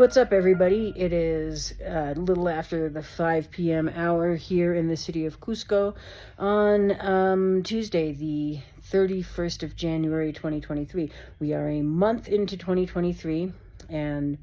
What's up, everybody? It is a little after the 5 p.m. hour here in the city of Cusco on Tuesday, the 31st of January, 2023. We are a month into 2023 and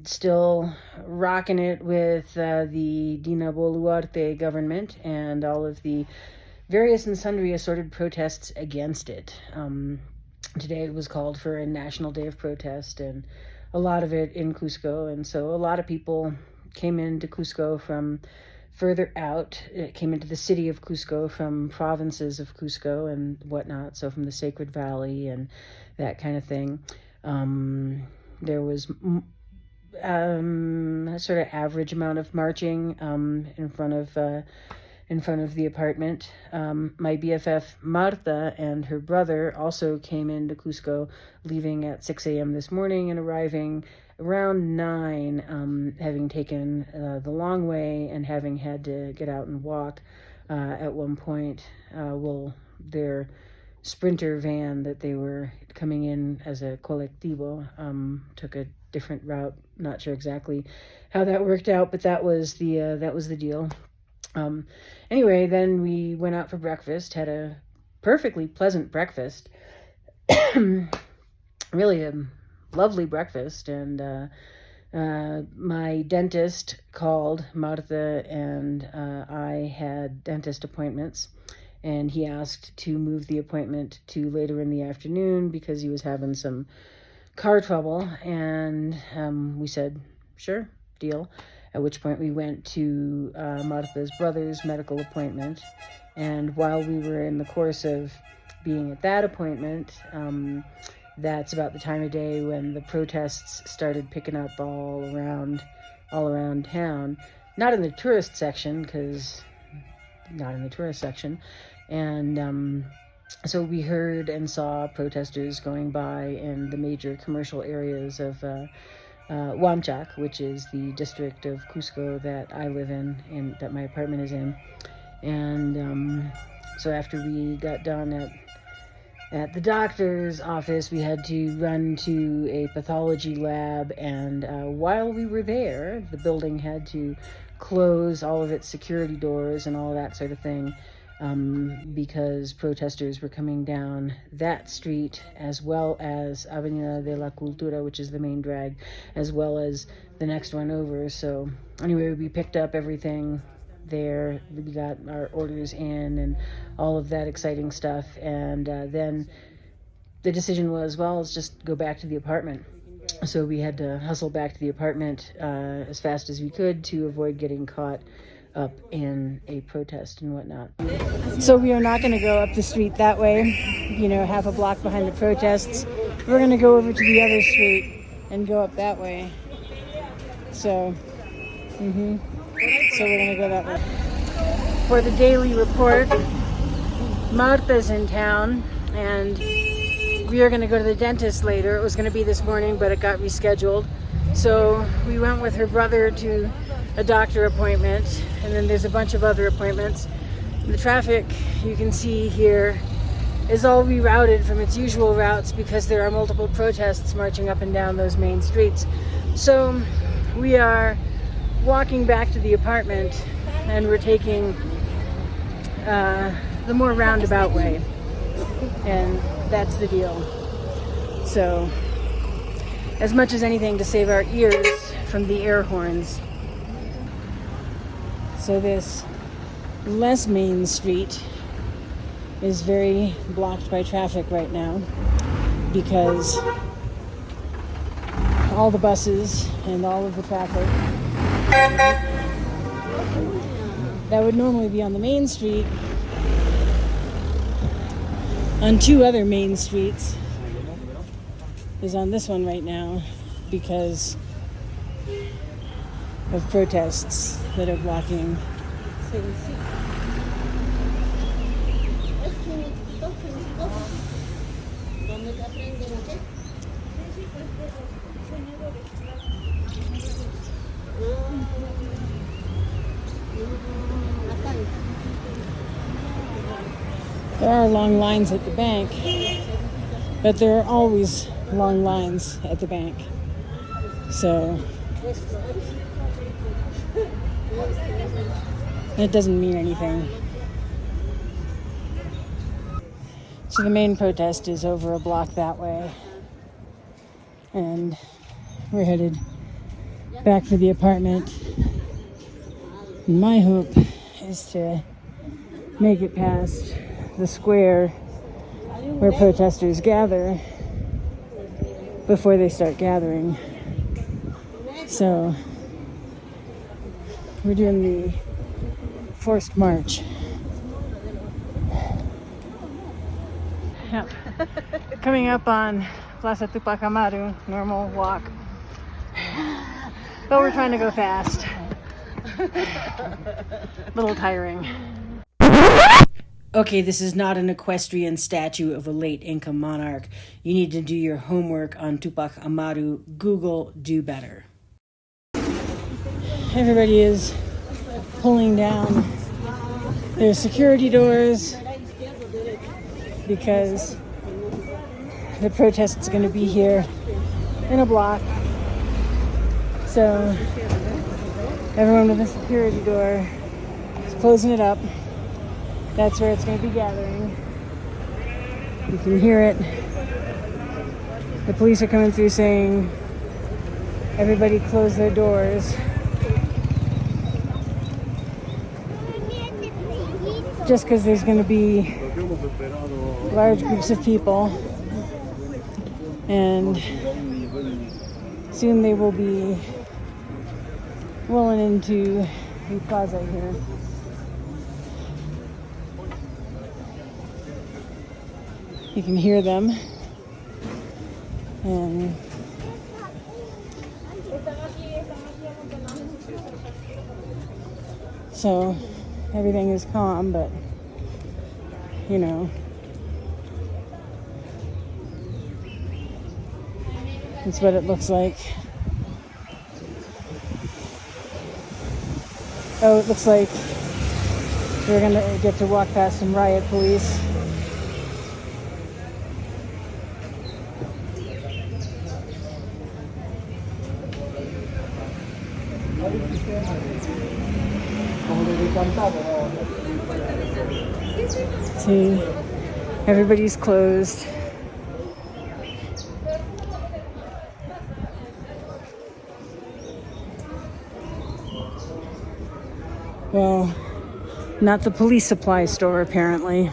still rocking it with the Dina Boluarte government and all of the various and sundry assorted protests against it. Today it was called for a national day of protest, and a lot of it in Cusco, and so a lot of people came into Cusco from further out. It came into the city of Cusco from provinces of Cusco and whatnot, so from the Sacred Valley and that kind of thing. There was a sort of average amount of marching in front of the apartment. My BFF Marta and her brother also came into Cusco, leaving at 6 a.m. this morning and arriving around 9, having taken the long way and having had to get out and walk at one point. Their Sprinter van that they were coming in as a colectivo took a different route. Not sure exactly how that worked out, but that was the deal. Anyway, then we went out for breakfast, had a perfectly pleasant breakfast, really a lovely breakfast, and my dentist called Marta, and I had dentist appointments, and he asked to move the appointment to later in the afternoon because he was having some car trouble, and we said, sure, deal. At which point we went to Marta's brother's medical appointment. And while we were in the course of being at that appointment, that's about the time of day when the protests started picking up all around town. Not in the tourist section, And so we heard and saw protesters going by in the major commercial areas of Huanchac, which is the district of Cusco that I live in and that my apartment is in. And so after we got done at the doctor's office, we had to run to a pathology lab, and while we were there, the building had to close all of its security doors and all that sort of thing, because protesters were coming down that street, as well as Avenida de la Cultura, which is the main drag, as well as the next one over. So anyway, we picked up everything there. We got our orders in and all of that exciting stuff. And then the decision was, well, let's just go back to the apartment. So we had to hustle back to the apartment as fast as we could to avoid getting caught up in a protest and whatnot. So we are not going to go up the street that way, half a block behind the protests. We're going to go over to the other street and go up that way. So we're going to go that way. For the daily report, Marta's in town, and we are going to go to the dentist later. It was going to be this morning, but it got rescheduled. So we went with her brother to a doctor appointment, and then there's a bunch of other appointments. The traffic you can see here is all rerouted from its usual routes because there are multiple protests marching up and down those main streets. So we are walking back to the apartment, and we're taking the more roundabout way, and that's the deal. So as much as anything, to save our ears from the air horns. So this less main street is very blocked by traffic right now because all the buses and all of the traffic that would normally be on the main street, on two other main streets, is on this one right now because of protests that are blocking. There are long lines at the bank, but there are always long lines at the bank. So it doesn't mean anything. So the main protest is over a block that way. And we're headed back for the apartment. And my hope is to make it past the square where protesters gather before they start gathering. So we're doing the forced march. Yep. Coming up on Plaza Tupac Amaru, normal walk. But we're trying to go fast. Little tiring. Okay, this is not an equestrian statue of a late Inca monarch. You need to do your homework on Tupac Amaru. Google, do better. Everybody is pulling down their security doors because the protest is going to be here in a block. So everyone with a security door is closing it up. That's where it's going to be gathering. You can hear it. The police are coming through saying, everybody close their doors. Just because there's going to be large groups of people. And soon they will be rolling into the plaza here. You can hear them. And so everything is calm, but you know, that's what it looks like. Oh, it looks like we're gonna get to walk past some riot police. See, everybody's closed. Well, not the police supply store, apparently.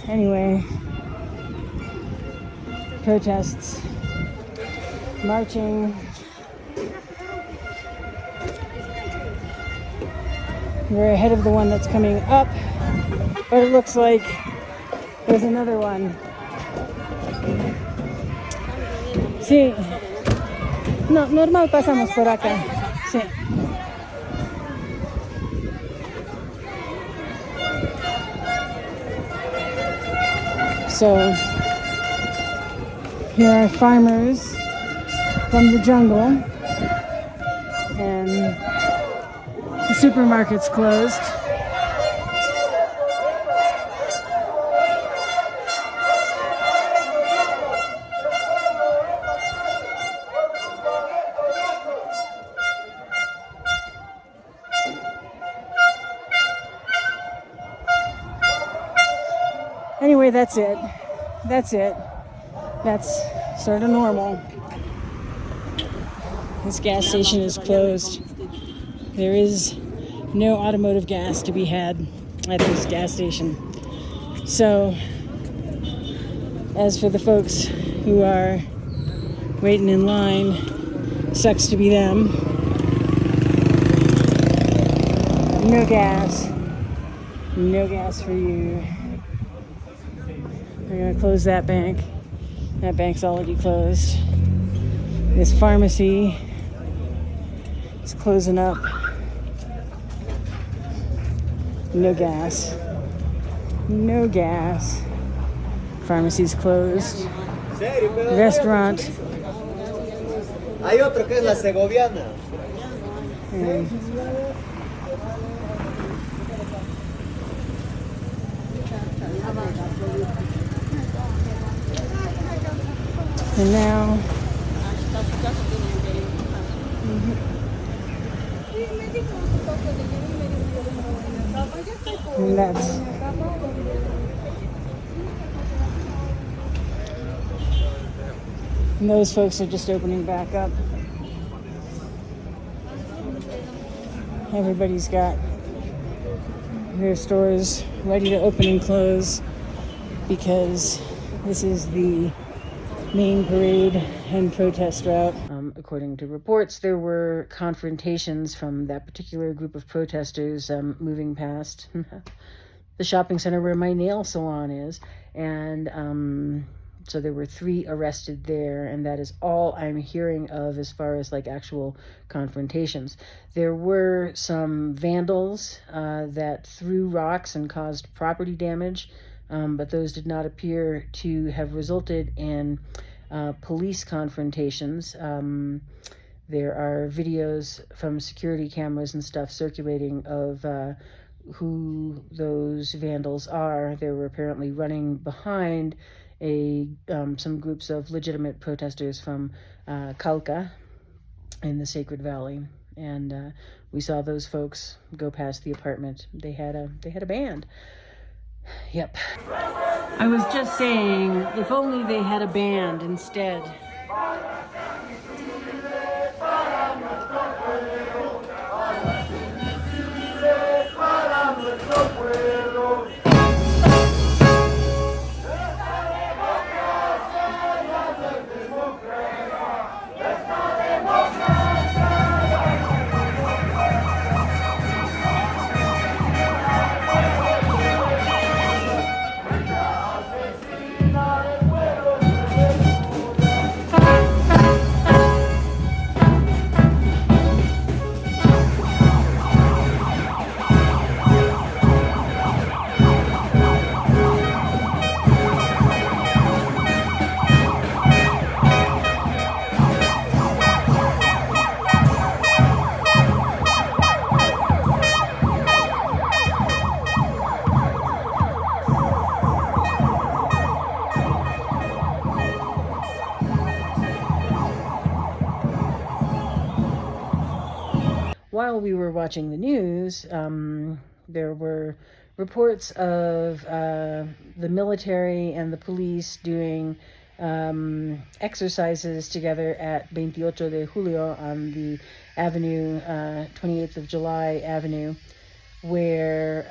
Anyway, protests, marching. We're ahead of the one that's coming up, but it looks like there's another one. Sí. No, normal pasamos por acá. Sí. So, here are farmers from the jungle, and the supermarket's closed. Anyway, that's it. That's it. That's sort of normal. This gas station is closed. There is no automotive gas to be had at this gas station. So, as for the folks who are waiting in line, sucks to be them. No gas. No gas for you. We're gonna close that bank. That bank's already closed. This pharmacy is closing up. No gas. No gas. Pharmacy's closed. Restaurant. Hay otro que es la segoviana. And now, and those folks are just opening back up. Everybody's got their stores ready to open and close because this is the main parade and protest route. According to reports, there were confrontations from that particular group of protesters moving past the shopping center where my nail salon is, and so there were 3 arrested there, and that is all I'm hearing of as far as like actual confrontations. There were some vandals that threw rocks and caused property damage, but those did not appear to have resulted in police confrontations. There are videos from security cameras and stuff circulating of who those vandals are. They were apparently running behind some groups of legitimate protesters from Calca in the Sacred Valley, and we saw those folks go past the apartment. They had a band. Yep. I was just saying, if only they had a band instead. While we were watching the news, there were reports of the military and the police doing exercises together at 28 de Julio on the avenue, 28th of July Avenue, where,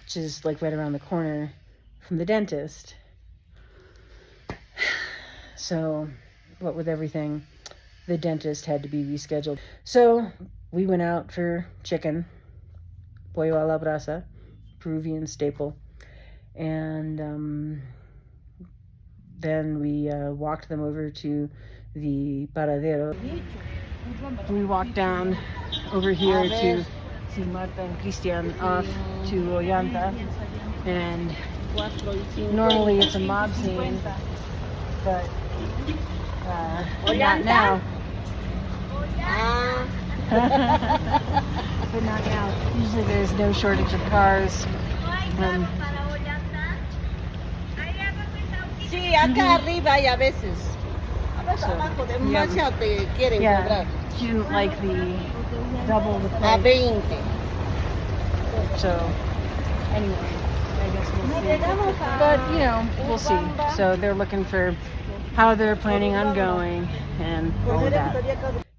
which is like right around the corner from the dentist. So, what with everything, the dentist had to be rescheduled. So, we went out for chicken, pollo a la brasa, Peruvian staple, and then we walked them over to the paradero. We walked down over here to see Marta and Christian off to Ollanta, and normally it's a mob scene, but not now. But not now. Usually there's no shortage of cars. Sí, acá arriba hay a veces. A veces abajo demasiado te quieren cobrar. She didn't like the double the A price. 20. So, anyway, I guess we'll see. But, you know, we'll see. So they're looking for how they're planning on going and all of that.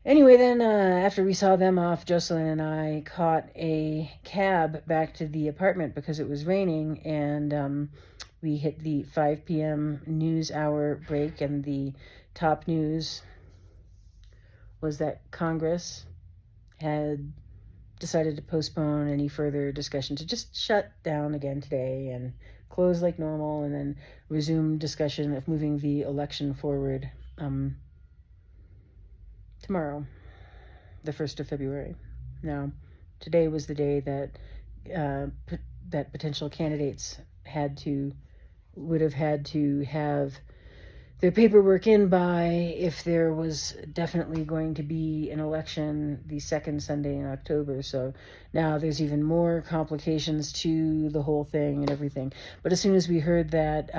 Anyway, then after we saw them off, Jocelyn and I caught a cab back to the apartment because it was raining, and we hit the 5 p.m. news hour break, and the top news was that Congress had decided to postpone any further discussion, to just shut down again today and close like normal, and then resume discussion of moving the election forward tomorrow, the 1st of February. Now, today was the day that that potential candidates would have had to have their paperwork in by if there was definitely going to be an election the second Sunday in October. So now there's even more complications to the whole thing and everything. But as soon as we heard that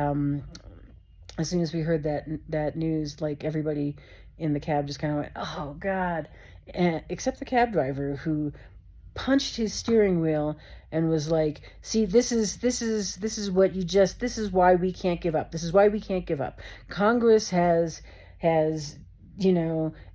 as soon as we heard that news, like everybody in the cab just kind of went, "Oh God," and except the cab driver who punched his steering wheel and was like, "See, this is what you just this is why we can't give up. This is why we can't give up. Congress has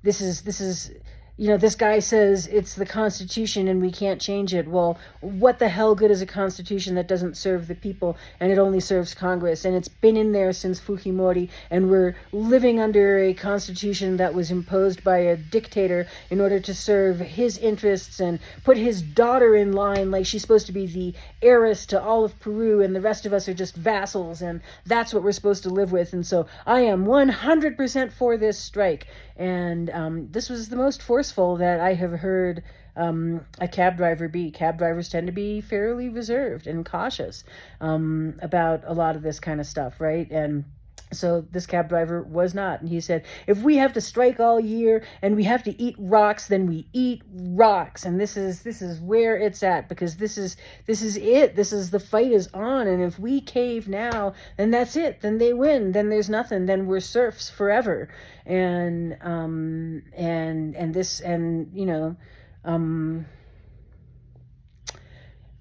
this is this guy says it's the Constitution and we can't change it. Well, what the hell good is a Constitution that doesn't serve the people and it only serves Congress? And it's been in there since Fujimori, and we're living under a Constitution that was imposed by a dictator in order to serve his interests and put his daughter in line like she's supposed to be the heiress to all of Peru, and the rest of us are just vassals, and that's what we're supposed to live with. And so I am 100% for this strike." And this was the most forceful that I have heard a cab driver be. Cab drivers tend to be fairly reserved and cautious about a lot of this kind of stuff, right? And so this cab driver was not. And he said, "If we have to strike all year and we have to eat rocks, then we eat rocks. And this is where it's at, because this is it. This is the fight is on. And if we cave now, then that's it. Then they win. Then there's nothing. Then we're serfs forever." And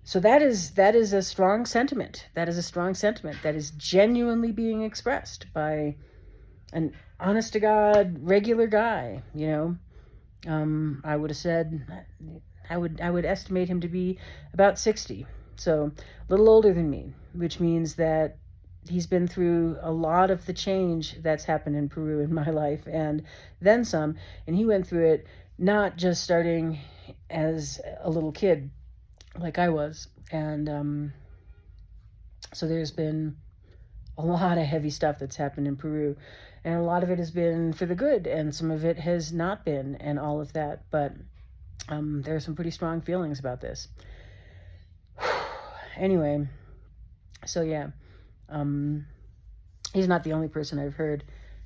so that is a strong sentiment. That is a strong sentiment that is genuinely being expressed by an honest to God regular guy. I would have said I would estimate him to be about 60, so a little older than me, which means that he's been through a lot of the change that's happened in Peru in my life, and then some. And he went through it not just starting as a little kid like I was. And so there's been a lot of heavy stuff that's happened in Peru, and a lot of it has been for the good, and some of it has not been, and all of that. But there are some pretty strong feelings about this. Anyway, so yeah, he's not the only person I've heard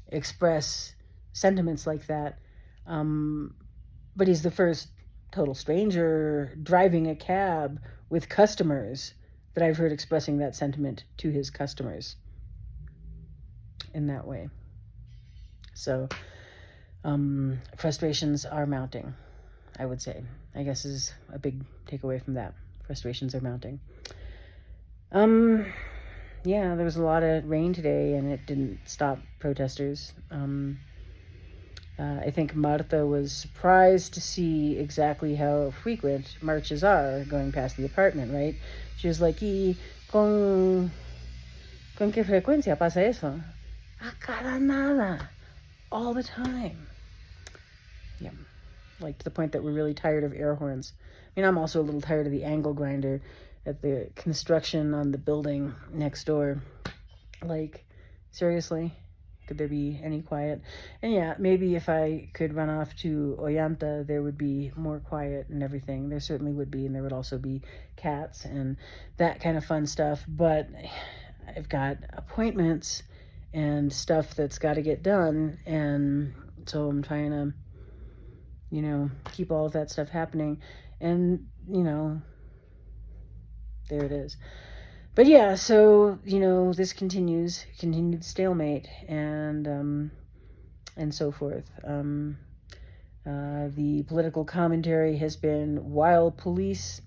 express sentiments like that, but he's the first total stranger driving a cab with customers that I've heard expressing that sentiment to his customers in that way. So frustrations are mounting, I would say. I guess is a big takeaway from that. Frustrations are mounting. Yeah, there was a lot of rain today, and it didn't stop protesters. I think Marta was surprised to see exactly how frequent marches are going past the apartment, right? She was like, ¿Y con qué frecuencia pasa eso? A cada nada. All the time. Yeah. Like, to the point that we're really tired of air horns. I mean, I'm also a little tired of the angle grinder at the construction on the building next door. Like, seriously? Could there be any quiet? And yeah, maybe if I could run off to Ollanta, there would be more quiet and everything. There certainly would be, and there would also be cats and that kind of fun stuff. But I've got appointments and stuff that's got to get done, and so I'm trying to, keep all of that stuff happening. And, there it is. But yeah, so, this continued stalemate, and so forth. The political commentary has been, while police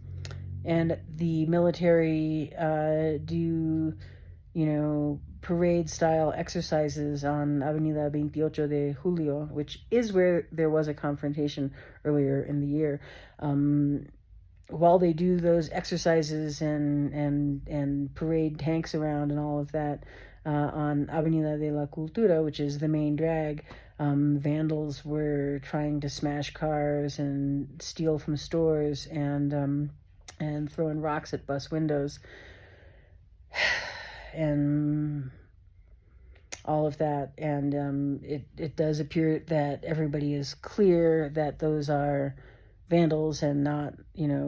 and the military do, parade-style exercises on Avenida 28 de Julio, which is where there was a confrontation earlier in the year. While they do those exercises and parade tanks around and all of that on Avenida de la Cultura, which is the main drag, vandals were trying to smash cars and steal from stores and throwing rocks at bus windows and all of that. And it does appear that everybody is clear that those are vandals and not,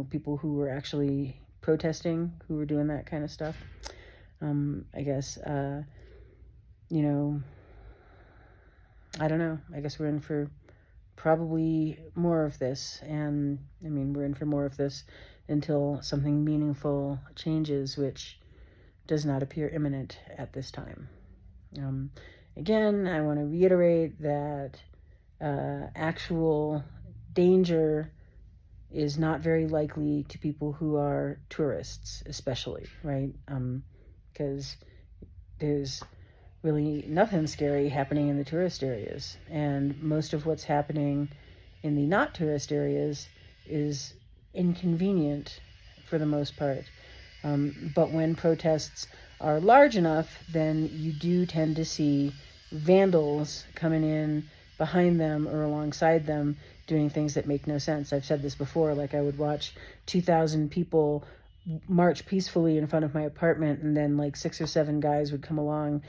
people who were actually protesting, who were doing that kind of stuff. I guess, I don't know. I guess we're in for probably more of this. And, we're in for more of this until something meaningful changes, which does not appear imminent at this time. Again, I want to reiterate that actual danger is not very likely to people who are tourists, especially, right? Because there's really nothing scary happening in the tourist areas. And most of what's happening in the not tourist areas is inconvenient for the most part. But when protests are large enough, then you do tend to see vandals coming in behind them or alongside them doing things that make no sense. I've said this before, like I would watch 2,000 people march peacefully in front of my apartment, and then like 6 or 7 guys would come along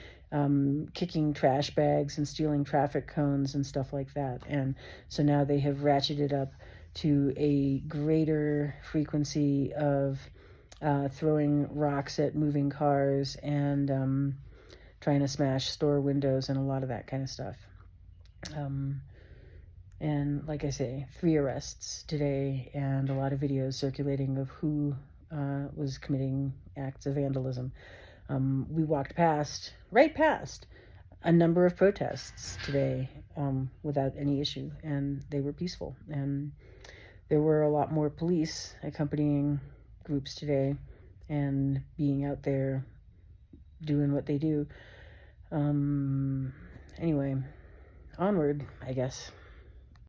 kicking trash bags and stealing traffic cones and stuff like that. And so now they have ratcheted up to a greater frequency of throwing rocks at moving cars and trying to smash store windows and a lot of that kind of stuff. And like I say, 3 arrests today and a lot of videos circulating of who was committing acts of vandalism. We walked right past a number of protests today without any issue, and they were peaceful. And there were a lot more police accompanying groups today and being out there doing what they do. Anyway, onward, I guess.